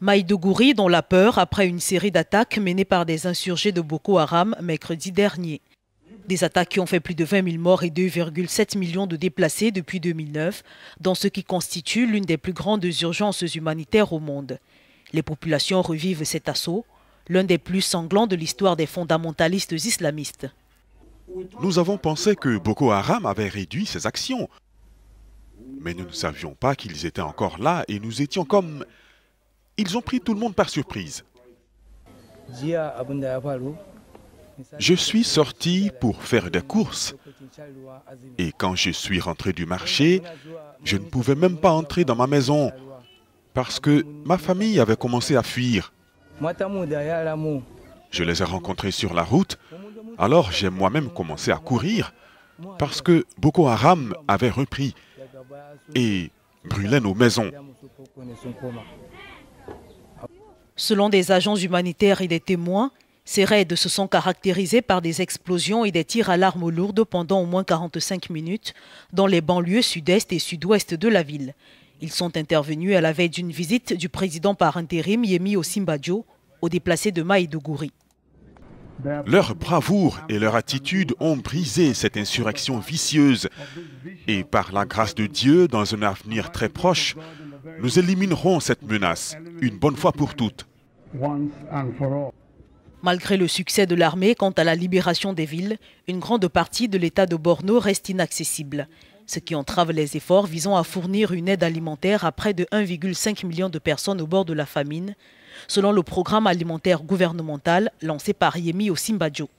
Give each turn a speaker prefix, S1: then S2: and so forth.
S1: Maïdougouri dans la peur après une série d'attaques menées par des insurgés de Boko Haram mercredi dernier. Des attaques qui ont fait plus de 20 000 morts et 2,7 millions de déplacés depuis 2009, dans ce qui constitue l'une des plus grandes urgences humanitaires au monde. Les populations revivent cet assaut, l'un des plus sanglants de l'histoire des fondamentalistes islamistes.
S2: Nous avons pensé que Boko Haram avait réduit ses actions. Mais nous ne savions pas qu'ils étaient encore là et nous étions comme... Ils ont pris tout le monde par surprise. Je suis sorti pour faire des courses. Et quand je suis rentré du marché, je ne pouvais même pas entrer dans ma maison parce que ma famille avait commencé à fuir. Je les ai rencontrés sur la route, alors j'ai moi-même commencé à courir parce que Boko Haram avait repris et brûlait nos maisons.
S1: Selon des agents humanitaires et des témoins, ces raids se sont caractérisés par des explosions et des tirs à l'arme lourde pendant au moins 45 minutes dans les banlieues sud-est et sud-ouest de la ville. Ils sont intervenus à la veille d'une visite du président par intérim Yemi Osinbajo aux déplacés de Maïdougouri.
S2: Leur bravoure et leur attitude ont brisé cette insurrection vicieuse. Et par la grâce de Dieu, dans un avenir très proche, nous éliminerons cette menace, une bonne fois pour toutes.
S1: Malgré le succès de l'armée quant à la libération des villes, une grande partie de l'État de Borno reste inaccessible, ce qui entrave les efforts visant à fournir une aide alimentaire à près de 1,5 million de personnes au bord de la famine, selon le programme alimentaire gouvernemental lancé par Yemi Osinbajo.